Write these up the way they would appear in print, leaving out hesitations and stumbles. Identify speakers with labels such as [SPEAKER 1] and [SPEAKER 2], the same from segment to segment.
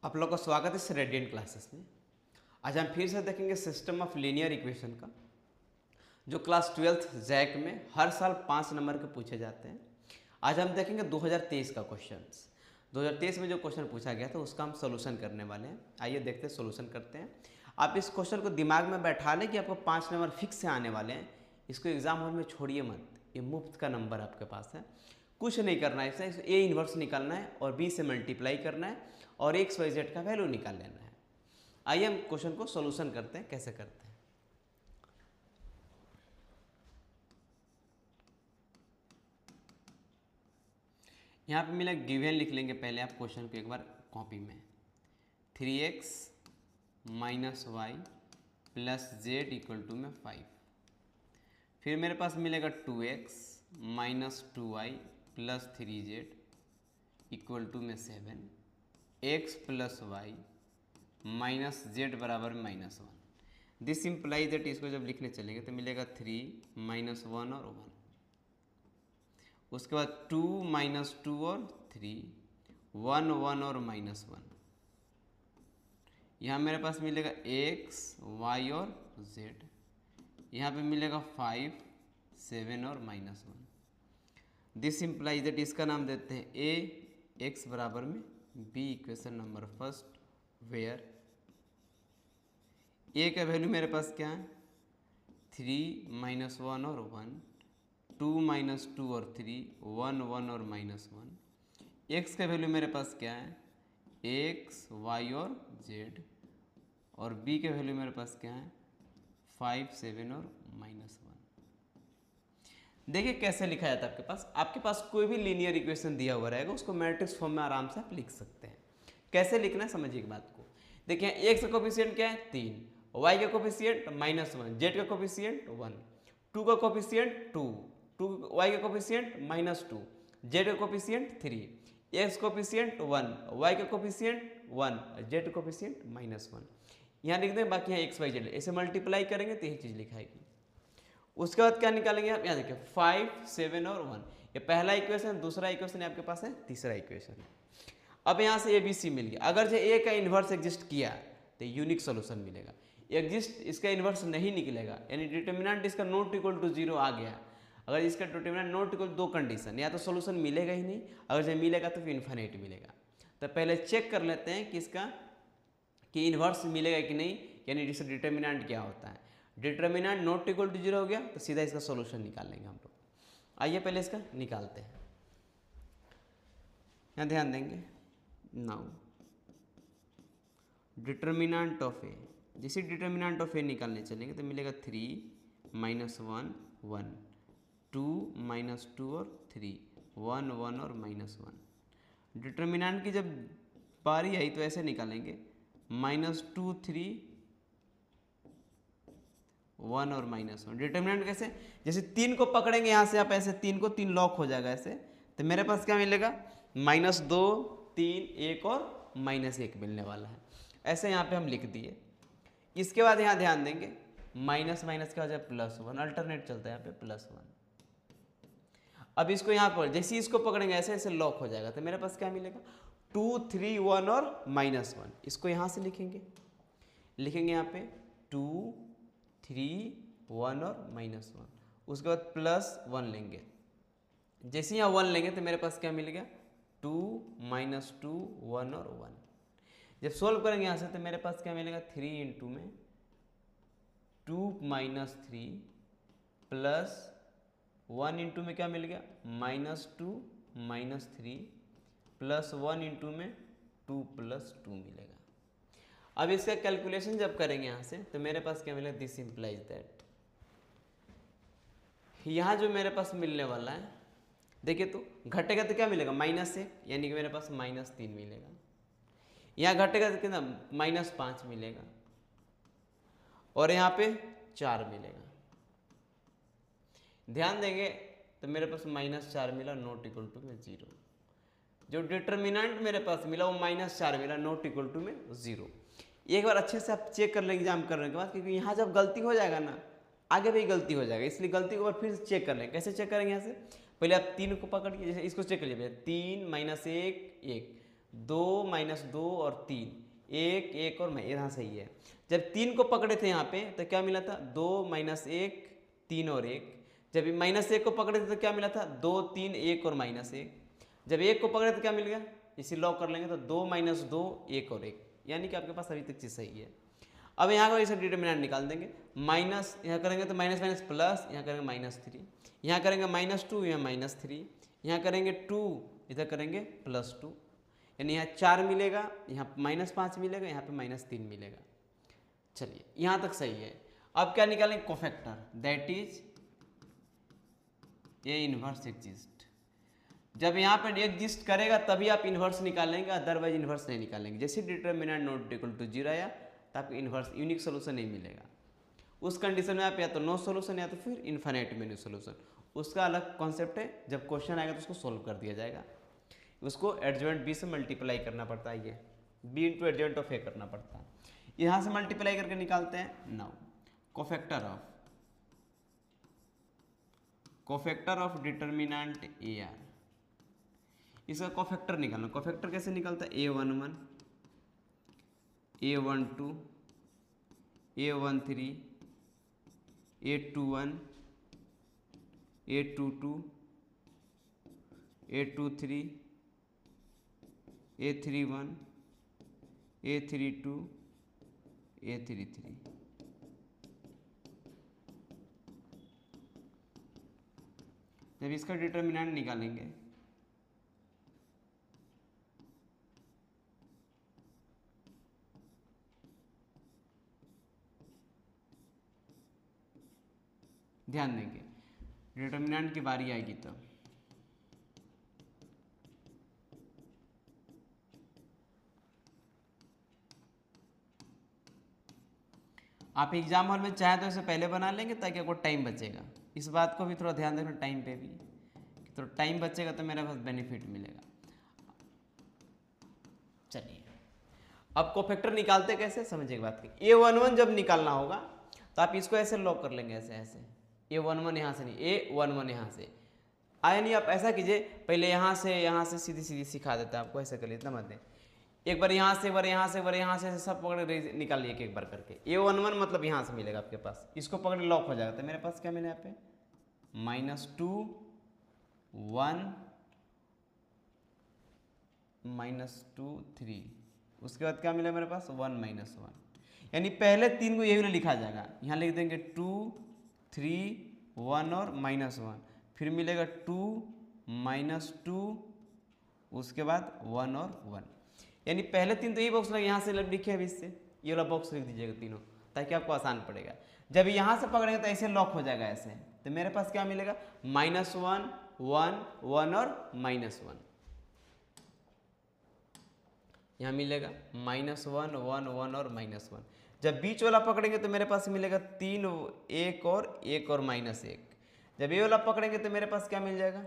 [SPEAKER 1] आप लोग का स्वागत है इस रेडियंट क्लासेस में। आज हम फिर से देखेंगे सिस्टम ऑफ लीनियर इक्वेशन का, जो क्लास 12th जैक में हर साल 5 नंबर के पूछे जाते हैं। आज हम देखेंगे 2023 का क्वेश्चंस। 2023 में जो क्वेश्चन पूछा गया था उसका हम सोल्यूशन करने वाले हैं। आइए देखते हैं, सोल्यूशन करते हैं। आप इस क्वेश्चन को दिमाग में बैठा लें कि आपको 5 नंबर फिक्स से आने वाले हैं। इसको एग्जाम हॉल में छोड़िए मत, ये मुफ्त का नंबर आपके पास है। कुछ नहीं करना है, इसे ए इन्वर्स निकालना है और बी से मल्टीप्लाई करना है और एक्स वाई जेड का वैल्यू निकाल लेना है। आइए हम क्वेश्चन को सोल्यूशन करते हैं। कैसे करते हैं, यहाँ पे मिला गिवन लिख लेंगे पहले आप क्वेश्चन को एक बार कॉपी में। 3x minus y plus z equal to में 5। फिर मेरे पास मिलेगा 2x minus 2y plus 3z equal to में 7। x plus y minus z बराबर माइनस 1। दिस इम्प्लाई दैट, इसको जब लिखने चलेंगे तो मिलेगा 3 माइनस 1 और 1। उसके बाद 2 माइनस 2 और 3, 1 1 और माइनस 1। यहाँ मेरे पास मिलेगा x y और z। यहाँ पे मिलेगा 5 7 और माइनस 1। दिस इम्प्लाई दैट, इसका नाम देते हैं a x बराबर में b equation number first, where a का वैल्यू मेरे पास क्या है 3 माइनस 1 और 1, 2 माइनस 2 और 3, 1 1 और माइनस 1। x का वैल्यू मेरे पास क्या है x y और z, और b के वैल्यू मेरे पास क्या है 5 7 और माइनस 1। देखिए कैसे लिखा जाता है। आपके पास कोई भी लीनियर इक्वेशन दिया हुआ रहेगा, उसको मैट्रिक्स फॉर्म में आराम से आप लिख सकते हैं। कैसे लिखना है समझिए एक बात को। देखिए x का कोफिशिएंट क्या है 3, y का कोफिशिएंट -1, z का कोफिशिएंट 1, 2 का कोफिशिएंट 2, y का कोफिशिएंट -2, z का कोफिशिएंट 3, x कोफिशिएंट 1, y का कोफिशिएंट 1, z कोफिशिएंट -1। यहाँ लिख दें, बाकी यहाँ x y z ऐसे मल्टीप्लाई करेंगे तो यही चीज़ लिखाएगी। उसके बाद क्या निकालेंगे आप, यहाँ देखिए 5 7 और 1, ये पहला इक्वेशन। दूसरा इक्वेशन आपके पास है, तीसरा इक्वेशन है। अब यहाँ से ए बी सी मिल गया। अगर जो ए का इन्वर्स एग्जिस्ट किया तो यूनिक सोल्यूशन मिलेगा। एग्जिस्ट इसका इन्वर्स नहीं निकलेगा, यानी डिटर्मिनेंट इसका नॉट इक्वल टू 0 आ गया। अगर इसका डिटर्मिनेंट नॉट इक्वल, दो कंडीशन, या तो सोल्यूशन मिलेगा ही नहीं, अगर जब मिलेगा तो फिर इन्फिनिट मिलेगा। तो पहले चेक कर लेते हैं कि इसका कि इन्वर्स मिलेगा कि नहीं, यानी इसका डिटर्मिनेंट क्या होता है। डिटर्मिनेंट नॉट इक्वल टू 0 हो गया तो सीधा इसका सोल्यूशन निकाल लेंगे हम लोग। आइए पहले इसका निकालते हैं। यहाँ ध्यान देंगे, नाउ डिटर्मिनेंट ऑफ ए, जैसे डिटर्मिनेंट ऑफ ए निकालने चलेंगे तो मिलेगा 3 माइनस 1 1, 2 माइनस 2 और 3, 1 1 और माइनस 1। डिटर्मिनेंट की जब बारी आई तो ऐसे निकालेंगे -2 3 1 और -1। डिटर्मिनेंट कैसे, जैसे 3 को पकड़ेंगे यहाँ से आप ऐसे, 3 को 3 लॉक हो जाएगा ऐसे, तो मेरे पास क्या मिलेगा -2 3 1 और -1 मिलने वाला है। ऐसे यहाँ पे हम लिख दिए। इसके बाद यहाँ ध्यान देंगे, माइनस माइनस क्या हो जाए +1, अल्टरनेट चलता है यहाँ पे +1। अब इसको यहाँ पर जैसे इसको पकड़ेंगे ऐसे ऐसे लॉक हो जाएगा, तो मेरे पास क्या मिलेगा 2 3 1 और -1। इसको यहाँ से लिखेंगे यहाँ पे 2 3 1 और -1। उसके बाद +1 लेंगे। जैसे यहाँ 1 लेंगे तो मेरे पास क्या मिल गया 2 -2 1 और 1। जब सोल्व करेंगे यहाँ से तो मेरे पास क्या मिलेगा 3 इंटू में 2 -3 प्लस 1 इंटू में क्या मिल गया -2 -3 प्लस 1 इंटू में 2 + 2 मिलेगा। अब इसका कैलकुलेशन जब करेंगे यहाँ से तो मेरे पास क्या मिलेगा, दिस इम्प्लाइज दैट, यहाँ जो मेरे पास मिलने वाला है देखिए तो घटेगा तो क्या मिलेगा -1, यानी कि मेरे पास -3 मिलेगा। यहाँ घटेगा तो कितना -5 मिलेगा, और यहाँ पे 4 मिलेगा। ध्यान देंगे तो मेरे पास -4 मिला, नॉट इक्वल टू में 0। जो डिटर्मिनेंट मेरे पास मिला वो -4 मिला, नॉट इक्वल टू में 0। एक बार अच्छे से आप चेक कर लेंगे एग्जाम करने के बाद, क्योंकि यहाँ जब गलती हो जाएगा ना आगे भी गलती हो जाएगा, इसलिए गलती को फिर से चेक कर लेंगे। कैसे चेक करेंगे, यहाँ से पहले आप 3 को पकड़िए, जैसे इसको चेक कर लीजिए 3 -1 1, 2 माइनस 2 और 3, 1 1 और मैं यहाँ सही है। जब 3 को पकड़े थे यहाँ पे तो क्या मिला था, 2 माइनस 1 3 और 1। जब -1 को पकड़े थे तो क्या मिला था, 2 3 1 और -1। जब 1 को पकड़े तो क्या मिल गया, इसी लॉक कर लेंगे तो 2 माइनस 2 1 और 1, यानी कि आपके पास अभी तक चीज़ सही है। अब यहाँ का इसे डिटर्मिनेंट निकाल देंगे, माइनस यहाँ करेंगे तो माइनस माइनस प्लस, यहाँ करेंगे -3, यहाँ करेंगे -2, यहाँ -3, यहाँ करेंगे 2, इधर करेंगे +2, यानी यहाँ 4 मिलेगा, यहाँ -5 मिलेगा, यहाँ पे -3 मिलेगा। चलिए यहाँ तक सही है। अब क्या निकालेंगे, cofactor, that is A inverse exist. जब यहाँ पर एग्जिस्ट करेगा तभी आप इन्वर्स निकालेंगे, अदरवाइज इन्वर्स नहीं निकालेंगे। जैसे डिटर्मिनेंट नॉट इक्वल टू 0 आया तो आपको इन्वर्स यूनिक सोल्यूशन नहीं मिलेगा। उस कंडीशन में आप या तो नो सोल्यूशन या तो फिर इन्फिनिट मेन्यू सोल्यूशन, उसका अलग कॉन्सेप्ट है। जब क्वेश्चन आएगा तो उसको सोल्व कर दिया जाएगा। उसको एडजॉइंट बी से मल्टीप्लाई करना पड़ता है, ये बी इंटू एडजॉइंट ऑफ ए करना पड़ता है। यहाँ से मल्टीप्लाई करके निकालते हैं। Now cofactor of determinant A R, इसका कोफैक्टर निकालना। कोफैक्टर कैसे निकलता है, A11, A12, A13, A21, A22, A23, A31, A32, A33। जब इसका डिटर्मिनेंट निकालेंगे ध्यान देंगे, डिटर्मिनेंट की बारी आएगी तब। आप एग्जाम हॉल में चाहे तो इसे पहले बना लेंगे ताकि आपको टाइम बचेगा। इस बात को भी थोड़ा ध्यान रखना टाइम पे भी, तो टाइम बचेगा तो मेरे पास बेनिफिट मिलेगा। चलिए अब कोफैक्टर निकालते कैसे समझिए बात की। A11 जब निकालना होगा तो आप इसको ऐसे लॉक कर लेंगे, ऐसे ऐसे। A11 यहाँ से नहीं, A11 यहाँ से आया नहीं। आप ऐसा कीजिए, पहले यहाँ से सीधी सीधी सिखा देता है आपको, ऐसा कर लेते मत दें। एक बार यहाँ से, एक बार यहाँ से, एक बार यहाँ से, सब पकड़ निकालिए एक बार करके। A11 मतलब यहाँ से मिलेगा आपके पास, इसको पकड़ लॉक हो जाएगा। तो मेरे पास क्या मिला यहाँ पे, -2 1 -2 3, उसके बाद क्या मिला मेरे पास 1 -1, यानी पहले 3 को यही लिखा जाएगा। यहाँ लिख देंगे 2 3 1 और -1, फिर मिलेगा 2 -2, उसके बाद 1 और 1, यानी पहले 3 तो यही बॉक्स लगे, यहाँ से लिखे अभी इससे ये वाला बॉक्स लिख दीजिएगा तीनों, ताकि आपको आसान पड़ेगा। जब यहाँ से पकड़ेंगे तो ऐसे लॉक हो जाएगा ऐसे। तो मेरे पास क्या मिलेगा, -1 1 1 और -1, यहाँ मिलेगा -1 1 1 और -1। जब बीच वाला पकड़ेंगे तो मेरे पास मिलेगा 3 1 और -1। जब ये वाला पकड़ेंगे तो मेरे पास क्या मिल जाएगा,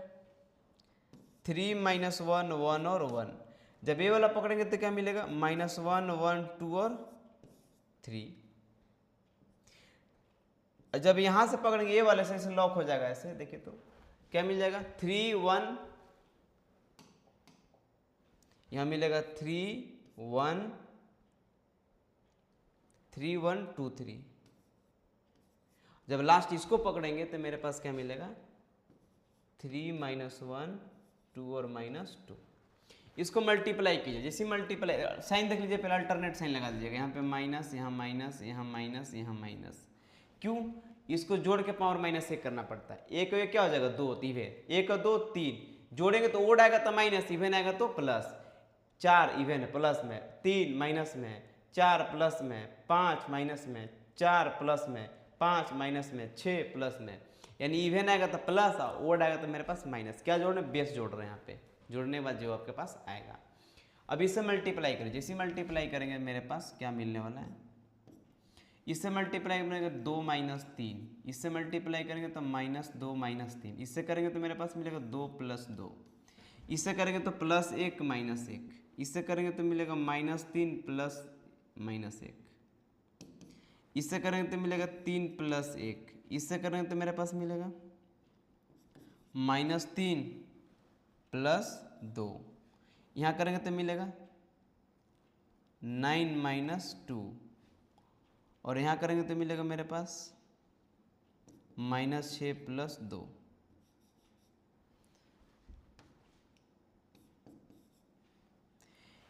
[SPEAKER 1] 3 -1 1 और 1। जब ये वाला पकड़ेंगे तो क्या मिलेगा, -1 1 2 और 3। जब यहां से पकड़ेंगे ये वाले से लॉक हो जाएगा ऐसे, देखिए तो क्या मिल जाएगा, 3 1, यहां मिलेगा 3 1 3 1 2 3। जब लास्ट इसको पकड़ेंगे तो मेरे पास क्या मिलेगा, 3 -1 2 और -2। इसको मल्टीप्लाई कीजिए, जैसे मल्टीप्लाई साइन देख लीजिए, पहले अल्टरनेट साइन लगा दीजिएगा। यहाँ पे माइनस, यहाँ माइनस, यहाँ माइनस, यहाँ माइनस। क्यों, इसको जोड़ के पावर -1 करना पड़ता है। एक एक क्या हो जाएगा, 2 इवेन, 1 और 2 3, जोड़ेंगे तो ओड आएगा तो माइनस, इवेन आएगा तो प्लस। 4 इवेन है प्लस में, 3 माइनस में, 4 प्लस में, 5 माइनस में, 4 प्लस में, 5 माइनस में, 6 प्लस में, यानी इवेन आएगा तो प्लस, ओड आएगा तो मेरे पास माइनस। क्या जोड़ रहे हैं, बेस जोड़ रहे हैं यहाँ पे, जोड़ने के बाद जो आपके पास आएगा। अब इससे मल्टीप्लाई करें, जैसे मल्टीप्लाई करेंगे मेरे पास क्या मिलने वाला है, इससे मल्टीप्लाई करेंगे 2 -3, इससे मल्टीप्लाई करेंगे तो -2 -3, इससे करेंगे तो मेरे पास मिलेगा 2 + 2, इससे करेंगे तो +1 -1, इससे करेंगे तो मिलेगा -3 + -1, इससे करेंगे तो मिलेगा 3 + 1, इससे करेंगे तो मेरे पास मिलेगा -3 + 2, यहाँ करेंगे तो मिलेगा 9 माइनस 2, और यहाँ करेंगे तो मिलेगा मेरे पास -6 प्लस 2।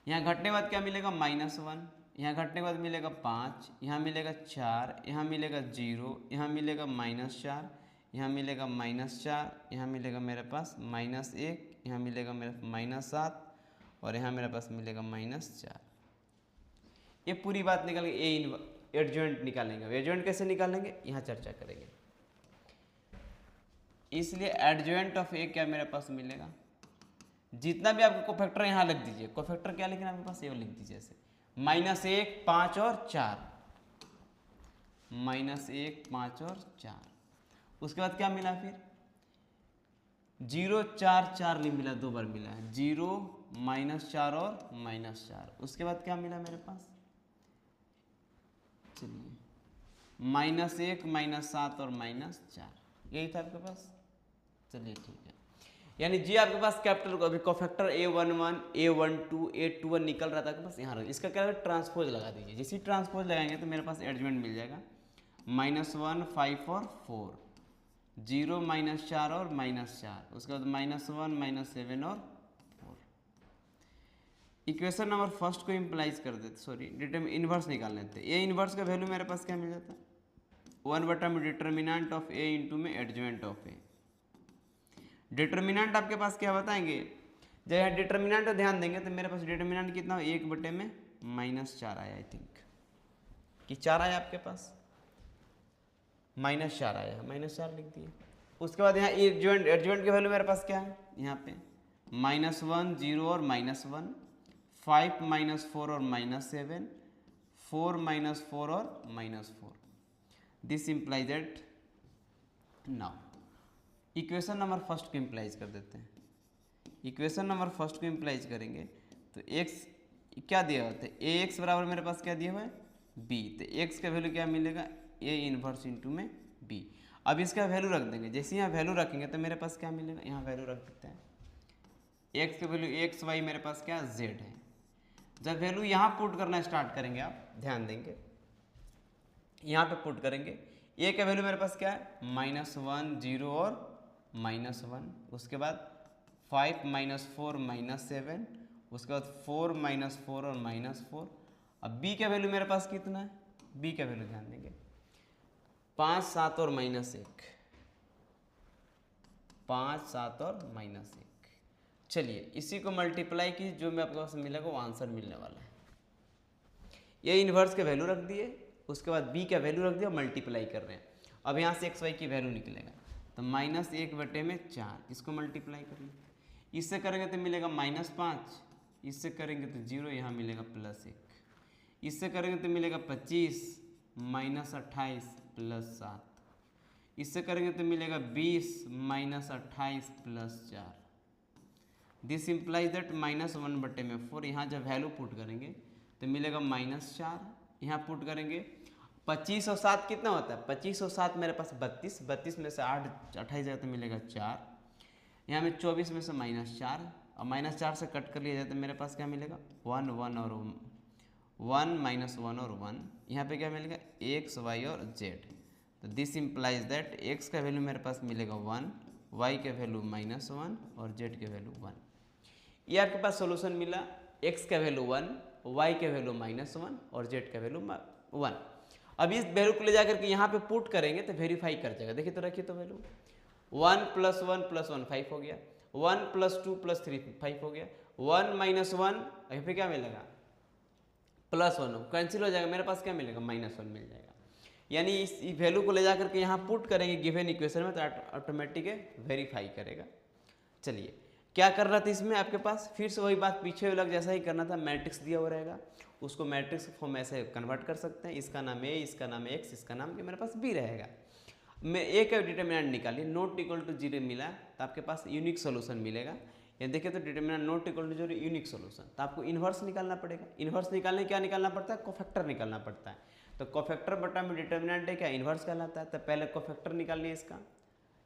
[SPEAKER 1] यहाँ घटने के बाद क्या मिलेगा -1, यहाँ घटने के बाद मिलेगा 5, यहाँ मिलेगा 4, यहाँ मिलेगा 0, यहाँ मिलेगा -4, यहाँ मिलेगा -4, यहाँ मिलेगा मेरे पास -1, यहाँ मिलेगा मेरे -7, और यहाँ मेरे पास मिलेगा -4। ये पूरी बात निकल गई। ए एडजॉइंट निकालेंगे। एडजॉइंट कैसे निकालेंगे यहाँ चर्चा करेंगे। इसलिए एडजॉइंट ऑफ ए क्या मेरे पास मिलेगा, जितना भी आपको कोफैक्टर यहाँ लिख दीजिए। कोफैक्टर क्या लिखना है आपके पास, ये लिख दीजिए ऐसे -1, 5 और 4, -1, 5 और 4। उसके बाद क्या मिला फिर 0, 4, 4 नहीं मिला, 2 बार मिला है 0, -4 और -4। उसके बाद क्या मिला मेरे पास, चलिए -1, -7 और -4, यही था आपके पास। चलिए ठीक है, यानी जी आपके पास कैपिटल अभी कोफैक्टर A11, A12, A21 निकल रहा था आपके पास, यहाँ इसका क्या है ट्रांसपोज लगा दीजिए। जैसे ट्रांसपोज लगाएंगे तो मेरे पास एडजॉइंट मिल जाएगा -1, 5 और 4, 0, -4 और -4, उसके बाद -1, -7 और 4। इक्वेशन नंबर फर्स्ट को इम्प्लाइज कर देते, सॉरी इनवर्स निकाल लेते। ए इनवर्स का वैल्यू मेरे पास क्या मिल जाता है 1 में डिटर्मिनेंट ऑफ ए इंटू में एडजॉइंट ऑफ ए। डिटर्मिनेंट आपके पास क्या बताएंगे, जब यहाँ डिटर्मिनेंट ध्यान देंगे तो मेरे पास डिटर्मिनेंट कितना हो 1 में -4 आया, आई थिंक कि 4 आया आपके पास, -4 आया, -4 लिख दिए। उसके बाद यहाँ एडजॉइंट की वैल्यू मेरे पास क्या है, यहाँ पे -1, 0 और -1, 5 -4 और -7, 4 -4 और -4। This implies that now equation number first को इम्प्लाइज कर देते हैं। इक्वेशन नंबर फर्स्ट को इम्प्लाइज करेंगे तो x क्या दिया हुआ है, ax बराबर मेरे पास क्या दिया हुआ है b, तो x का वैल्यू क्या मिलेगा a इनवर्स इंटू में b। अब इसका वैल्यू रख देंगे, जैसे यहाँ वैल्यू रखेंगे तो मेरे पास क्या मिलेगा, यहाँ वैल्यू रख देते हैं x का वैल्यू x y मेरे पास क्या z है। जब वैल्यू यहाँ पुट करना स्टार्ट करेंगे आप ध्यान देंगे, यहाँ पे पुट करेंगे a का वैल्यू मेरे पास क्या है -1, 0 और -1, उसके बाद 5 -4 -7, उसके बाद 4 -4 और -4। अब b का वैल्यू मेरे पास कितना है, b का वैल्यू ध्यान देंगे 5, 7 और -1, 5, 7 और -1। चलिए इसी को मल्टीप्लाई की, जो मैं आपके पास मिलेगा वो आंसर मिलने वाला है। ये इन्वर्स के वैल्यू रख दिए, उसके बाद b का वैल्यू रख दिया, मल्टीप्लाई कर रहे हैं। अब यहाँ से xy की वैल्यू निकलेगा तो -1/4, इसको मल्टीप्लाई करेंगे, इससे करेंगे तो मिलेगा -5, इससे करेंगे तो 0, यहाँ मिलेगा +1, इससे करेंगे तो मिलेगा 25, -28 +7, इससे करेंगे तो मिलेगा 20, -28 +4। This implies that -1/4। यहाँ जब वैल्यू पुट करेंगे तो मिलेगा -4, यहाँ पुट करेंगे 25 और 7 कितना होता है, 25 और 7 मेरे पास 32, 32 में से 8 28 जाए तो मिलेगा 4, यहाँ में 24 में से -4, और -4 से कट कर लिया जाए तो मेरे पास क्या मिलेगा 1, 1 और 1, -1 और 1, यहाँ पे क्या मिलेगा x, y और z। तो दिस इम्प्लाइज दैट x का वैल्यू मेरे पास मिलेगा 1, y का वैल्यू -1 और z का वैल्यू 1। ये आपके पास सोल्यूशन मिला, x का वैल्यू 1, y का वैल्यू -1 और z का वैल्यू 1। अब इस वैल्यू को ले जाकर के यहाँ पे पुट करेंगे तो वेरीफाई कर जाएगा। देखिए तो रखिए तो वैल्यू 1 + 1 + 1 5 हो गया, 1 + 2 + 3 5 हो गया, 1 - 1 यहाँ पे क्या मिलेगा +1, कैंसिल हो जाएगा, मेरे पास क्या मिलेगा -1 मिल जाएगा। यानी इस वैल्यू को ले जाकर के यहाँ पुट करेंगे गिवन इक्वेशन में तो ऑटोमेटिक वेरीफाई करेगा। चलिए क्या कर रहा था इसमें आपके पास, फिर से वही बात पीछे लग जैसा ही करना था। मैट्रिक्स दिया हुआ रहेगा, उसको मैट्रिक्स फॉर्म ऐसे कन्वर्ट कर सकते हैं, इसका नाम a, इसका नाम x, इसका नाम क्या मेरे पास b रहेगा। मैं a का डिटर्मिनेंट निकालिए, नॉट इक्वल टू 0 मिला तो आपके पास यूनिक सोल्यूशन मिलेगा। ये देखिए तो determinant not equal to 0 unique solution, तो आपको इन्वर्स निकालना पड़ेगा। इन्वर्स निकालने क्या निकालना पड़ता है, कोफैक्टर निकालना पड़ता है। तो कोफैक्टर बटा में डिटर्मिनेंट है क्या इन्वर्स कहलाता है, तो पहले कोफैक्टर निकालिए इसका,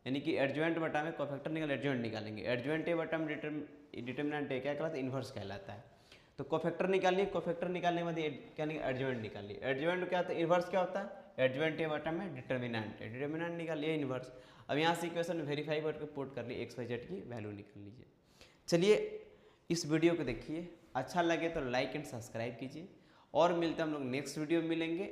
[SPEAKER 1] यानी कि एडजॉइंट बटा में कोफैक्टर निकाल एडजॉइंट निकालेंगे। एडजॉइंट ए बटा में डिटर्मिनेंट ए क्या कहलाता है, इन्वर्स कहलाता है। तो कोफैक्टर निकालिए, कोफैक्टर निकालने के बाद क्या एडजॉइंट निकालिए। एडजॉइंट क्या होता है, इन्वर्स क्या होता है, एडजॉइंट ए बटा में डिटर्मिनेंट है, डिटर्मिनेंट निकालिए इन्वर्स। अब यहाँ से इक्वेशन वेरीफाई करके पुट कर लिए, XYZ की वैल्यू निकाल लीजिए। चलिए इस वीडियो को देखिए, अच्छा लगे तो लाइक एंड सब्सक्राइब कीजिए और मिलते हैं हम लोग नेक्स्ट वीडियो में मिलेंगे।